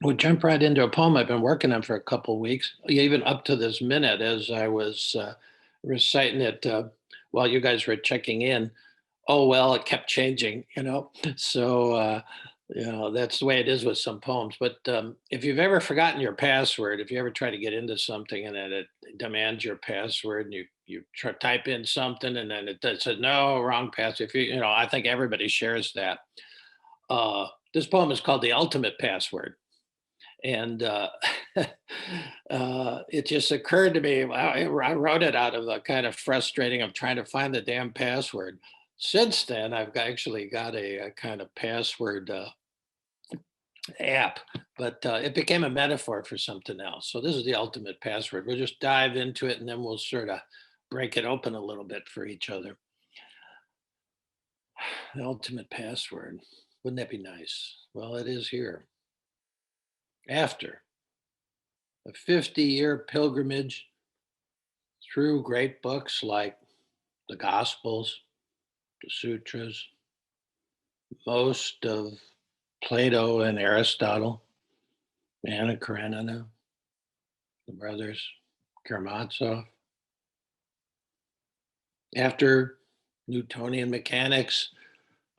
We'll jump right into a poem I've been working on for a couple of weeks, even up to this minute as I was reciting it while you guys were checking in. Oh, well, it kept changing, you know. So, that's the way it is with some poems. But if you've ever forgotten your password, if you ever try to get into something and then it demands your password and you type in something and then it says, no, wrong password. If I think everybody shares that. This poem is called The Ultimate Password. And it just occurred to me, wow, I wrote it out of the kind of frustrating of trying to find the damn password. Since then, I've actually got a kind of password app, but it became a metaphor for something else. So this is the ultimate password. We'll just dive into it and then we'll sort of break it open a little bit for each other. The ultimate password. Wouldn't that be nice? Well, it is here. After a 50-year pilgrimage through great books like the Gospels, the Sutras, most of Plato and Aristotle, Anna Karenina, the brothers Karamazov. After Newtonian mechanics,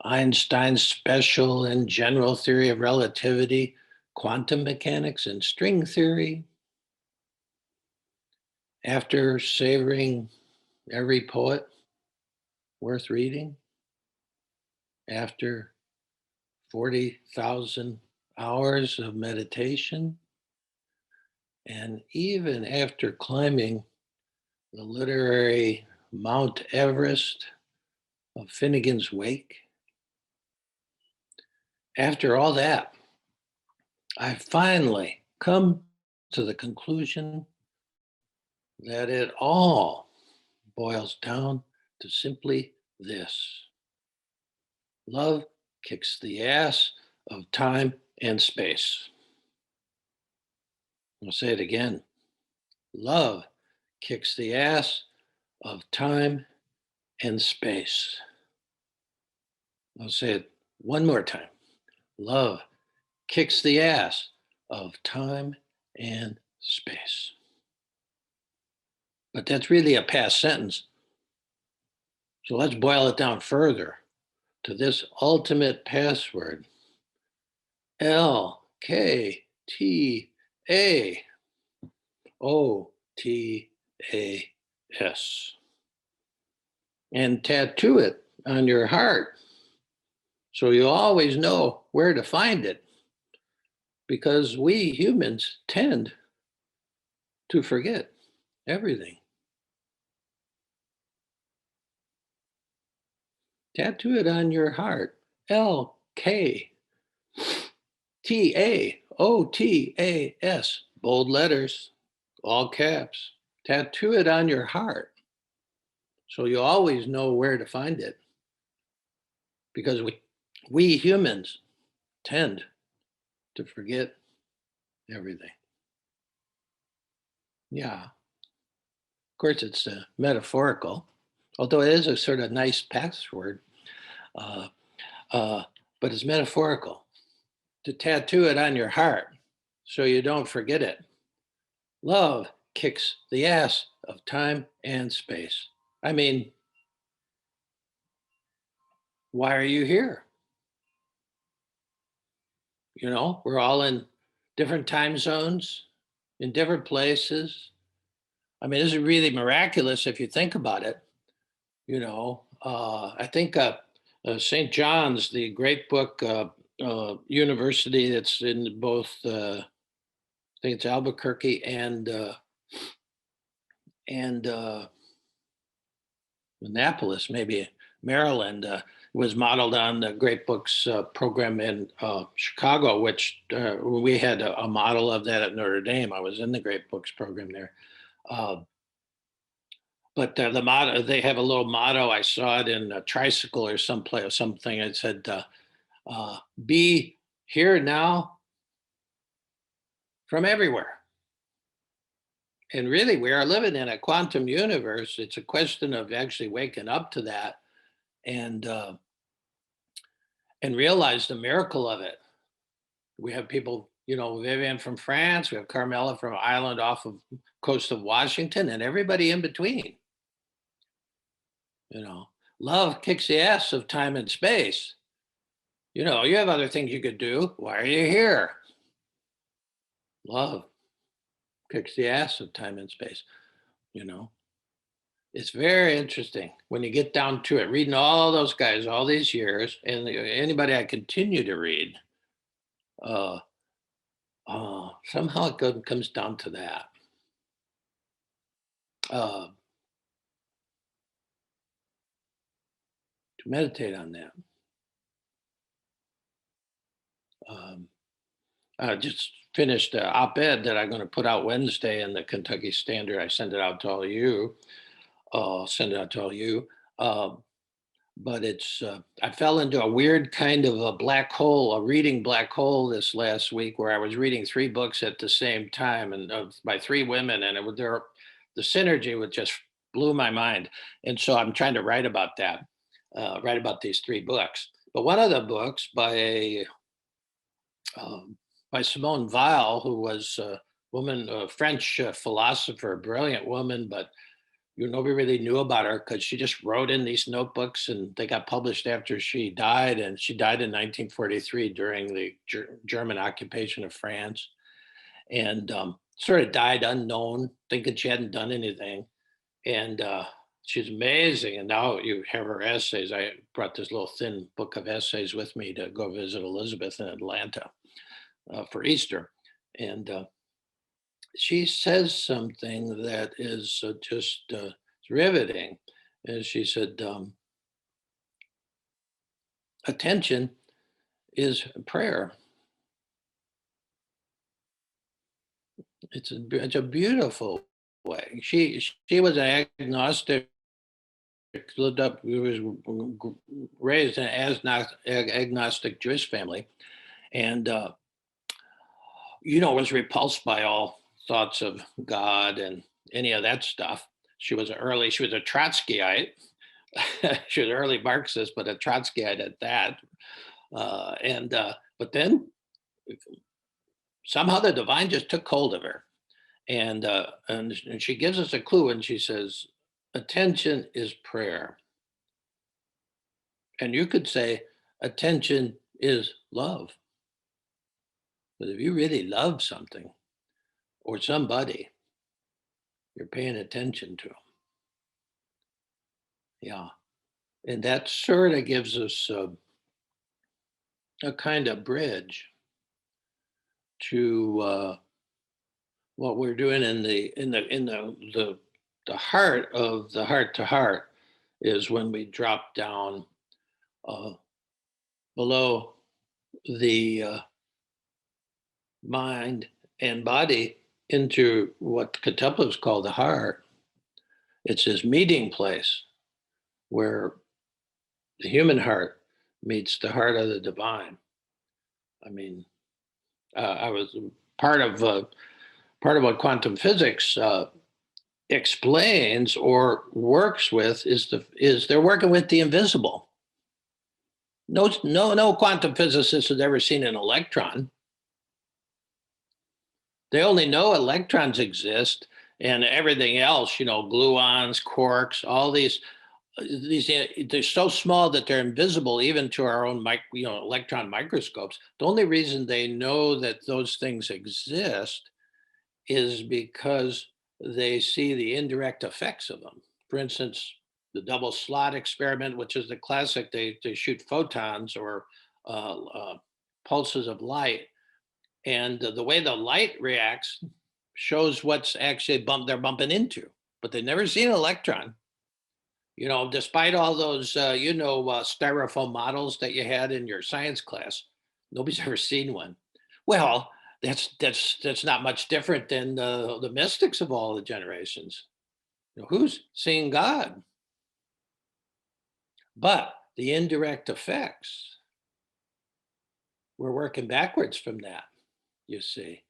Einstein's special and general theory of relativity, quantum mechanics, and string theory. After savoring every poet worth reading, after 40,000 hours of meditation, and even after climbing the literary Mount Everest of Finnegan's Wake, after all that, I finally come to the conclusion that it all boils down to simply this. Love kicks the ass of time and space. I'll say it again. Love kicks the ass of time and space. I'll say it one more time. Love kicks the ass of time and space. But that's really a past sentence. So let's boil it down further to this ultimate password. LKTAOTAS. And tattoo it on your heart so you always know where to find it, because we humans tend to forget everything. Tattoo it on your heart. LKTAOTAS. Bold letters, all caps. Tattoo it on your heart so you always know where to find it, because we humans tend to forget everything. Yeah. Of course, it's metaphorical, although it is a sort of nice password, uh, but it's metaphorical. To tattoo it on your heart so you don't forget it. Love kicks the ass of time and space. I mean, why are you here? We're all in different time zones, in different places. I mean, this is really miraculous if you think about it. I think St. John's, the great book, university that's in both, I think it's Albuquerque and Annapolis, maybe Maryland, was modeled on the Great Books program in Chicago, which we had a model of that at Notre Dame. I was in the Great Books program there. But the motto, they have a little motto. I saw it in a tricycle or something. It said, be here now from everywhere. And really, we are living in a quantum universe. It's a question of actually waking up to that and realize the miracle of it. We have people Vivian from France, we have Carmela from Ireland off of coast of Washington, and everybody in between. You know, love kicks the ass of time and space. You have other things you could do. Why are you here? Love kicks the ass of time and space. You know, it's very interesting when you get down to it, reading all those guys all these years, and anybody I continue to read, uh, somehow comes down to that. Uh, to meditate on that. Um, I just finished an op-ed that I'm going to put out Wednesday in the Kentucky Standard. I send it out to all you. Send it out to all you. Um, but I fell into a weird kind of a black hole, a reading black hole this last week, where I was reading three books at the same time, and by three women, and the synergy would just blew my mind. And so I'm trying to write about that, write about these three books. But one of the books um, by Simone Weil, who was a woman, a French philosopher, brilliant woman, but nobody really knew about her because she just wrote in these notebooks, and they got published after she died. And she died in 1943 during the German occupation of France, and sort of died unknown, thinking she hadn't done anything. And she's amazing. And now you have her essays. I brought this little thin book of essays with me to go visit Elizabeth in Atlanta for Easter. And she says something that is just riveting. And she said, attention is prayer. It's a beautiful way. She was an agnostic, lived up, was raised in an agnostic Jewish family, and was repulsed by all thoughts of God and any of that stuff. She was a Trotskyite. She was an early Marxist, but a Trotskyite at that. But then somehow the divine just took hold of her, and she gives us a clue, and she says, "Attention is prayer." And you could say, "Attention is love." But if you really love something or somebody, you're paying attention to them. Yeah. And that sort of gives us a kind of bridge to what we're doing in the heart of the heart to heart is when we drop down uh, below the mind and body into what contemplatives call the heart. It's this meeting place where the human heart meets the heart of the divine. I mean, I was part of what quantum physics explains or works with is they're working with the invisible. No quantum physicist has ever seen an electron. They only know electrons exist, and everything else, gluons, quarks, all these they're so small that they're invisible even to our own electron microscopes. The only reason they know that those things exist is because they see the indirect effects of them. For instance, the double slot experiment, which is the classic, they shoot photons or pulses of light, and the way the light reacts shows what's actually they're bumping into, but they've never seen an electron. Despite all those, styrofoam models that you had in your science class, nobody's ever seen one. Well, that's not much different than the mystics of all the generations. Who's seeing God? But the indirect effects, we're working backwards from that, you see,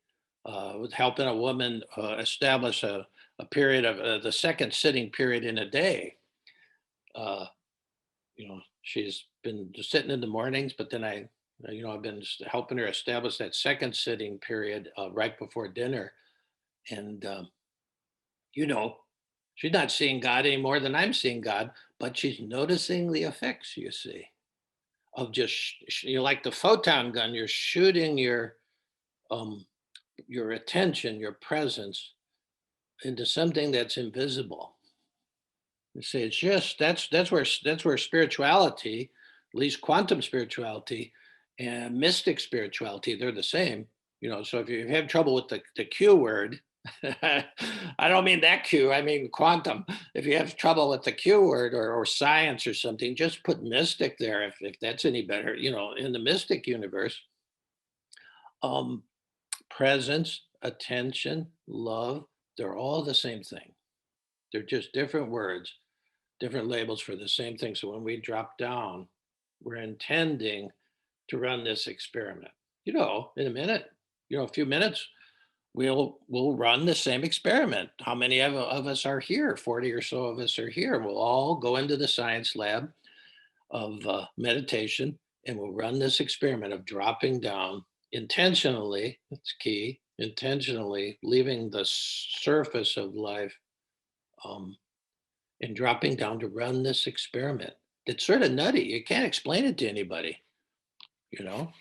with helping a woman establish a period of the second sitting period in a day. She's been just sitting in the mornings, but then I I've been helping her establish that second sitting period right before dinner, and you know, she's not seeing God any more than I'm seeing God, but she's noticing the effects. You see, of just like the photon gun, you're shooting um, your attention, your presence into something that's invisible. You see, it's just that's where spirituality, at least quantum spirituality, and mystic spirituality, they're the same. So if you have trouble with the Q word, I don't mean that Q, I mean quantum. If you have trouble with the Q word or science or something, just put mystic there if that's any better. In the mystic universe, um, presence, attention, love, they're all the same thing. They're just different words, different labels for the same thing. So when we drop down, we're intending to run this experiment. In a minute, a few minutes, we'll run the same experiment. How many of us are here? 40 or so of us are here. We'll all go into the science lab of meditation, and we'll run this experiment of dropping down intentionally. That's key. Intentionally leaving the surface of life, um, and dropping down to run this experiment. It's sort of nutty. You can't explain it to anybody, you know.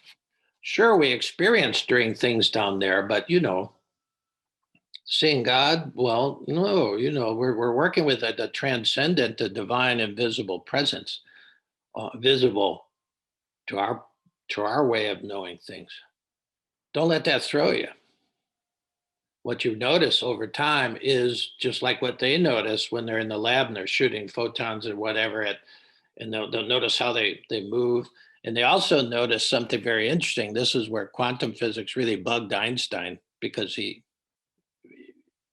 Sure, we experience strange things down there, but seeing God, well, no, we're working with the transcendent, the divine, invisible presence, visible to our way of knowing things. Don't let that throw you. What you notice over time is just like what they notice when they're in the lab and they're shooting photons or whatever and they'll notice how they move. And they also notice something very interesting. This is where quantum physics really bugged Einstein because he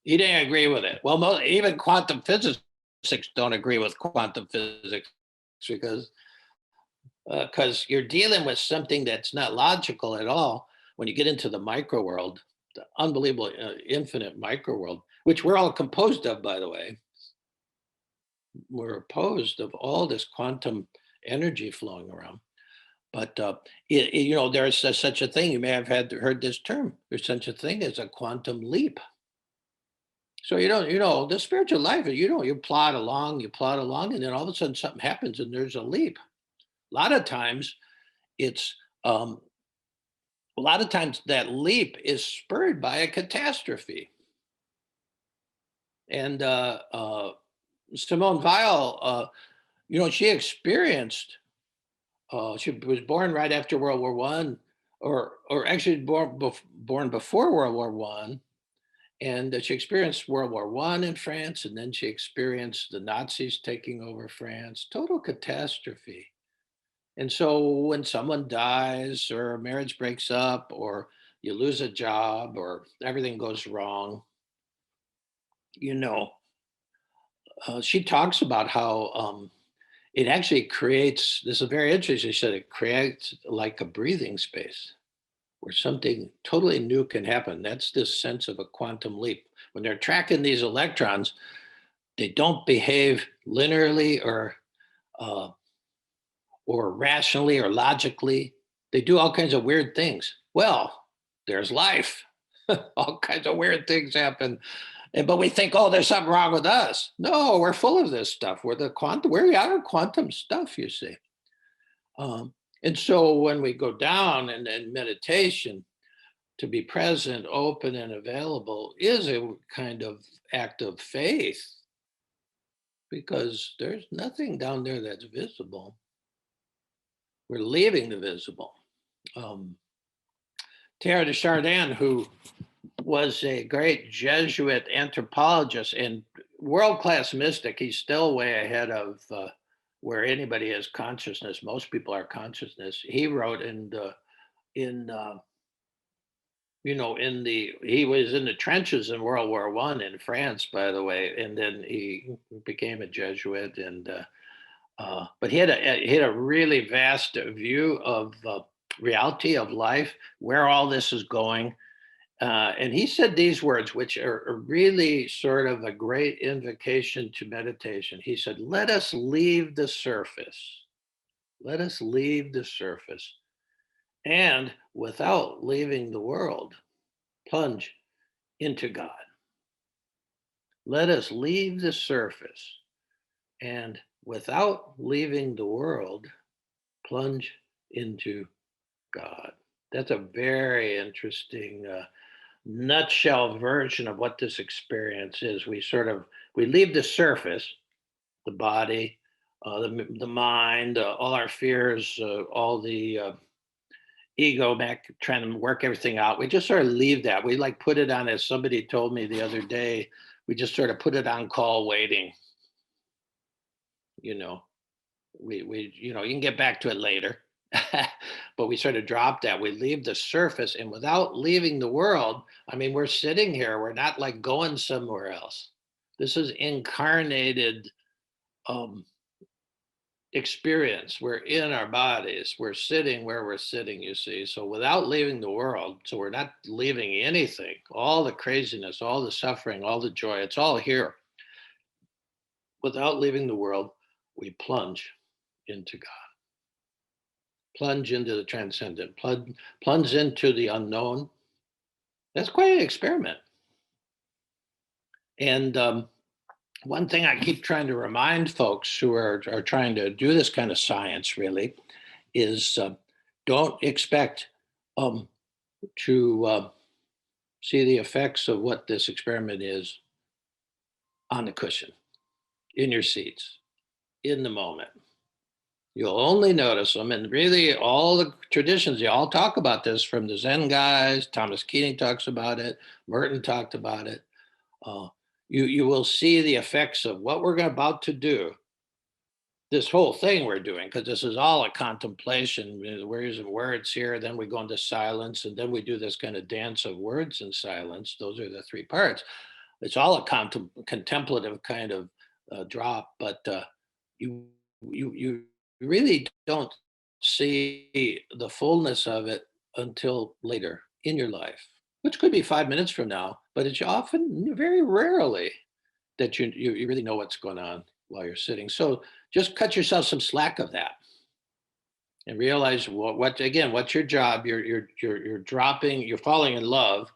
didn't agree with it. Well, even quantum physicists don't agree with quantum physics because you're dealing with something that's not logical at all when you get into the micro world, the unbelievable infinite micro world, which we're all composed of, by the way. We're opposed of all this quantum energy flowing around. But there's such a thing. You may have heard this term. There's such a thing as a quantum leap. So the spiritual life. You plod along, and then all of a sudden something happens, and there's a leap. A lot of times, it's a lot of times that leap is spurred by a catastrophe. And Simone Weil, she experienced. She was born right after World War One, or actually born before World War One, and she experienced World War One in France, and then she experienced the Nazis taking over France. Total catastrophe. And so when someone dies, or a marriage breaks up, or you lose a job, or everything goes wrong, you know, she talks about how it actually creates. This is very interesting. She said it creates like a breathing space where something totally new can happen. That's this sense of a quantum leap. When they're tracking these electrons, they don't behave linearly uh, or rationally or logically. They do all kinds of weird things. Well, there's life. All kinds of weird things happen. But we think, oh, there's something wrong with us. No, we're full of this stuff. We're the quantum, we are quantum stuff, you see. And so when we go down in meditation, to be present, open, and available is a kind of act of faith because there's nothing down there that's visible. We're leaving the visible. Teilhard de Chardin, who was a great Jesuit anthropologist and world-class mystic, he's still way ahead of where anybody is consciousness. Most people are consciousness. He wrote he was in the trenches in World War One in France, by the way, and then he became a Jesuit. And but he had a really vast view of reality of life, where all this is going. And he said these words, which are really sort of a great invocation to meditation. He said, "Let us leave the surface. Let us leave the surface and without leaving the world, plunge into God. Let us leave the surface and without leaving the world, plunge into God. That's a very interesting nutshell version of what this experience is. We leave the surface, the body, the mind, all our fears, all the ego back trying to work everything out. We just sort of leave that. We like put it on, as somebody told me the other day, we just sort of put it on call waiting. You know, you can get back to it later. But we sort of drop that. We leave the surface, and without leaving the world, I mean, we're sitting here. We're not like going somewhere else. This is incarnated um, experience. We're in our bodies. We're sitting where we're sitting, you see. So without leaving the world, so we're not leaving anything, all the craziness, all the suffering, all the joy, it's all here. Without leaving the world, we plunge into God, plunge into the transcendent, plunge into the unknown. That's quite an experiment. And one thing I keep trying to remind folks who are trying to do this kind of science really is don't expect um, to see the effects of what this experiment is on the cushion, in your seats, in the moment. You'll only notice them, and really all the traditions, they all talk about this, from the Zen guys. Thomas Keating talks about it. Merton talked about it. Uh, you will see the effects of what we're about to do, this whole thing we're doing, because this is all a contemplation. We're using words here, then we go into silence, and then we do this kind of dance of words and silence. Those are the three parts. It's all a contemplative kind of drop, but you you really don't see the fullness of it until later in your life, which could be 5 minutes from now, but it's often very rarely that you really know what's going on while you're sitting. So just cut yourself some slack of that and realize what again, what's your job? You're dropping, you're falling in love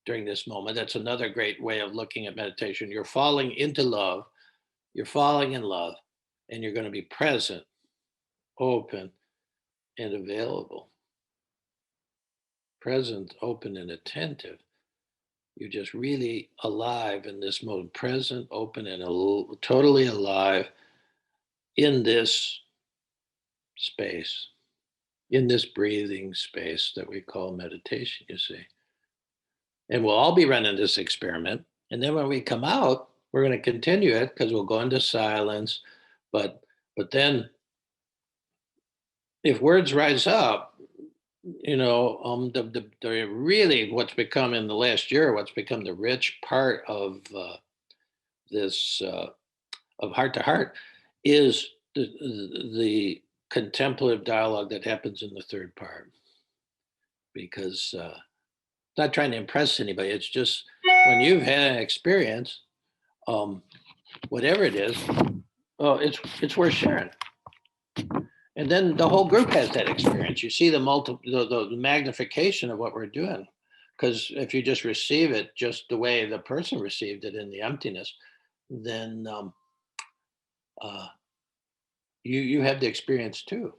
during this moment. That's another great way of looking at meditation. You're falling into love, you're falling in love, and you're going to be present, open, and available. Present, open, and attentive. You're just really alive in this mode, present, open, and totally alive in this space, in this breathing space that we call meditation, you see. And we'll all be running this experiment. And then when we come out, we're going to continue it because we'll go into silence. But then if words rise up, the really what's become in the last year, what's become the rich part of this of heart to heart is the contemplative dialogue that happens in the third part. Because not trying to impress anybody. It's just when you've had an experience, um, whatever it is, oh, it's worth sharing. And then the whole group has that experience. You see the magnification of what we're doing. Because if you just receive it just the way the person received it in the emptiness, then uh, you have the experience too.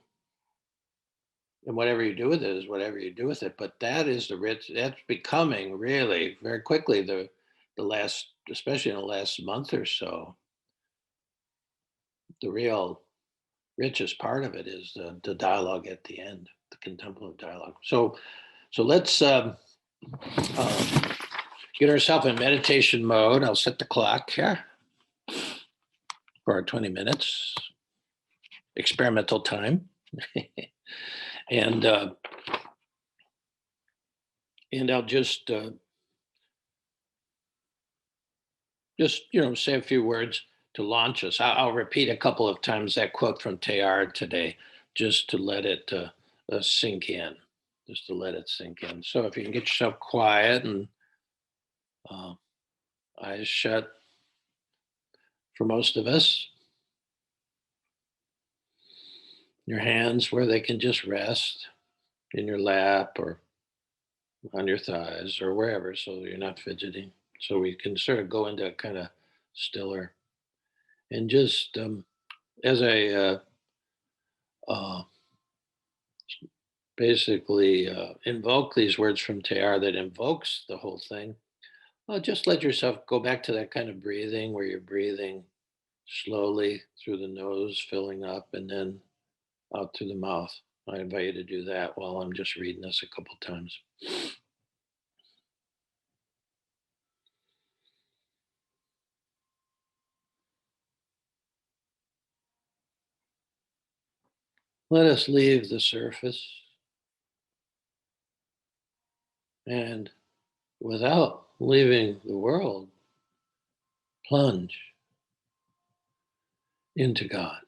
And whatever you do with it is whatever you do with it. But that is that's becoming really very quickly the last, especially in the last month or so, the real richest part of it is the dialogue at the end, the contemplative dialogue. So let's uh, get ourselves in meditation mode. I'll set the clock here for our 20 minutes experimental time. and I'll just say a few words to launch us. I'll repeat a couple of times that quote from Teilhard today, just to let it sink in, just to let it sink in. So if you can get yourself quiet and uh, eyes shut for most of us, your hands where they can just rest. in your lap or on your thighs or wherever, so you're not fidgeting. So we can sort of go into a kind of stiller and just as I uh, basically invoke these words from Teilhard that invokes the whole thing. Just let yourself go back to that kind of breathing where you're breathing slowly through the nose, filling up, and then out through the mouth. I invite you to do that while I'm just reading this a couple times. Let us leave the surface and, without leaving the world, plunge into God.